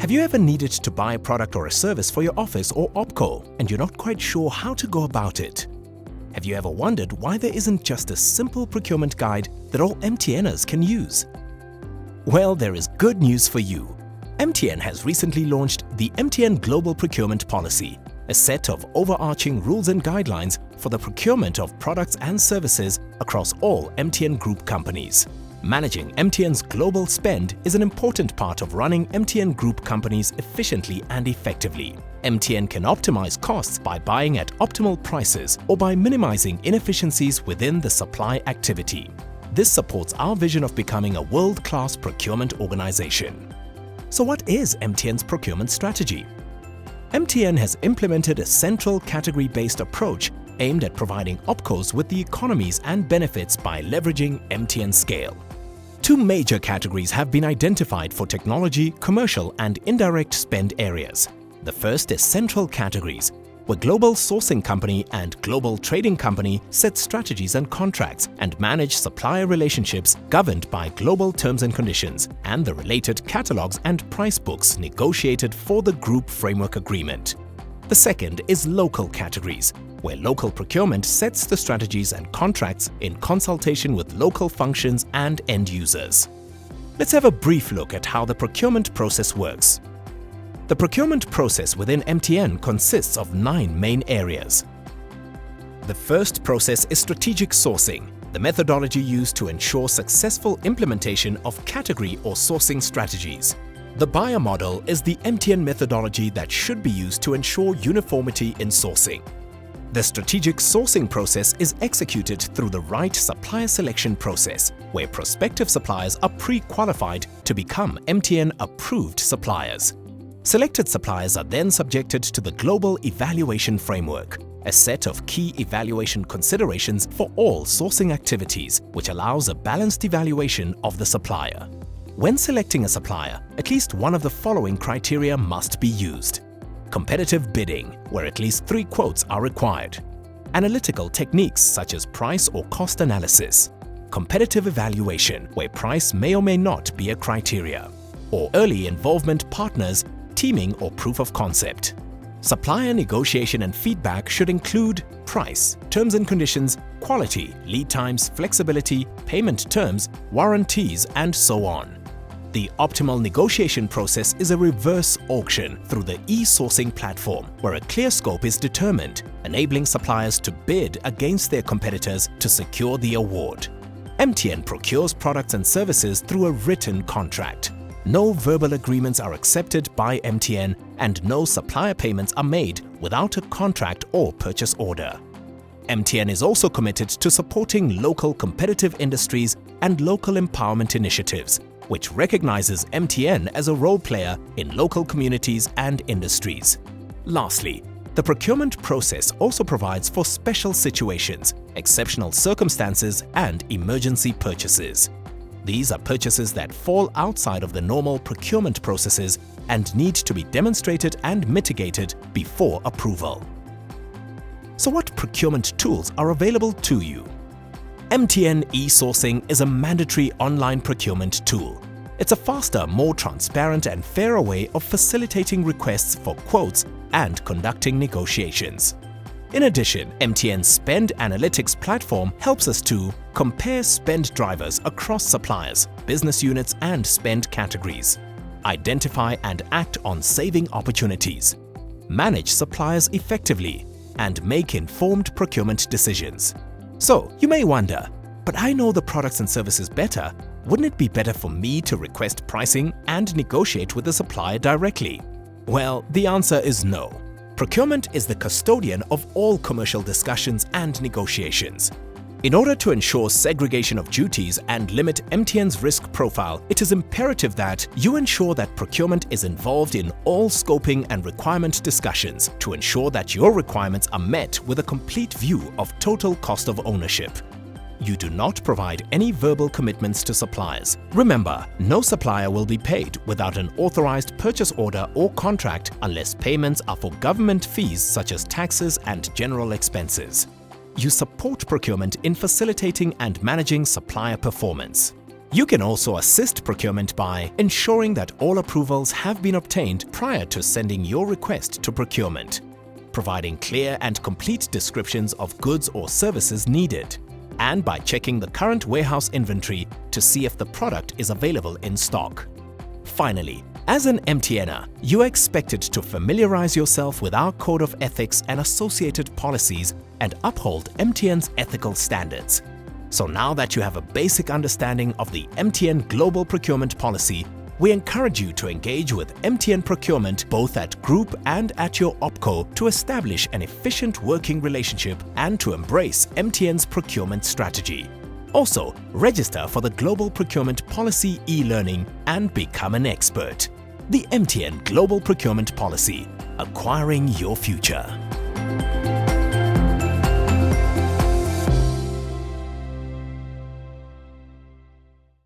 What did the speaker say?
Have you ever needed to buy a product or a service for your office or OpCo and you're not quite sure how to go about it? Have you ever wondered why there isn't just a simple procurement guide that all MTNers can use? Well, there is good news for you. MTN has recently launched the MTN Global Procurement Policy, a set of overarching rules and guidelines for the procurement of products and services across all MTN Group companies. Managing MTN's global spend is an important part of running MTN Group companies efficiently and effectively. MTN can optimize costs by buying at optimal prices or by minimizing inefficiencies within the supply activity. This supports our vision of becoming a world-class procurement organization. So what is MTN's procurement strategy? MTN has implemented a central category-based approach aimed at providing OpCos with the economies and benefits by leveraging MTN scale. Two major categories have been identified for technology, commercial and indirect spend areas. The first is central categories, where global sourcing company and global trading company set strategies and contracts and manage supplier relationships governed by global terms and conditions and the related catalogs and price books negotiated for the group framework agreement. The second is local categories, where local procurement sets the strategies and contracts in consultation with local functions and end users. Let's have a brief look at how the procurement process works. The procurement process within MTN consists of 9 main areas. The first process is strategic sourcing, the methodology used to ensure successful implementation of category or sourcing strategies. The buyer model is the MTN methodology that should be used to ensure uniformity in sourcing. The strategic sourcing process is executed through the right supplier selection process, where prospective suppliers are pre-qualified to become MTN-approved suppliers. Selected suppliers are then subjected to the Global Evaluation Framework, a set of key evaluation considerations for all sourcing activities, which allows a balanced evaluation of the supplier. When selecting a supplier, at least one of the following criteria must be used. Competitive bidding, where at least 3 quotes are required. Analytical techniques such as price or cost analysis. Competitive evaluation, where price may or may not be a criteria. Or early involvement partners, teaming or proof of concept. Supplier negotiation and feedback should include price, terms and conditions, quality, lead times, flexibility, payment terms, warranties, and so on. The optimal negotiation process is a reverse auction through the e-sourcing platform, where a clear scope is determined, enabling suppliers to bid against their competitors to secure the award. MTN procures products and services through a written contract. No verbal agreements are accepted by MTN, and no supplier payments are made without a contract or purchase order. MTN is also committed to supporting local competitive industries and local empowerment initiatives, which recognizes MTN as a role player in local communities and industries. Lastly, the procurement process also provides for special situations, exceptional circumstances, and emergency purchases. These are purchases that fall outside of the normal procurement processes and need to be demonstrated and mitigated before approval. So what procurement tools are available to you? MTN e-sourcing is a mandatory online procurement tool. It's a faster, more transparent and fairer way of facilitating requests for quotes and conducting negotiations. In addition, MTN's Spend Analytics platform helps us to compare spend drivers across suppliers, business units and spend categories, identify and act on saving opportunities, manage suppliers effectively, and make informed procurement decisions. So, you may wonder, but I know the products and services better. Wouldn't it be better for me to request pricing and negotiate with the supplier directly? Well, the answer is no. Procurement is the custodian of all commercial discussions and negotiations. In order to ensure segregation of duties and limit MTN's risk profile, it is imperative that you ensure that procurement is involved in all scoping and requirement discussions to ensure that your requirements are met with a complete view of total cost of ownership. You do not provide any verbal commitments to suppliers. Remember, no supplier will be paid without an authorized purchase order or contract unless payments are for government fees such as taxes and general expenses. You support procurement in facilitating and managing supplier performance. You can also assist procurement by ensuring that all approvals have been obtained prior to sending your request to procurement, providing clear and complete descriptions of goods or services needed, and by checking the current warehouse inventory to see if the product is available in stock. Finally, as an MTNer, you are expected to familiarize yourself with our Code of Ethics and associated policies and uphold MTN's ethical standards. So now that you have a basic understanding of the MTN Global Procurement Policy, we encourage you to engage with MTN Procurement both at group and at your OpCo to establish an efficient working relationship and to embrace MTN's procurement strategy. Also, register for the Global Procurement Policy e-learning and become an expert. The MTN Global Procurement Policy, acquiring your future.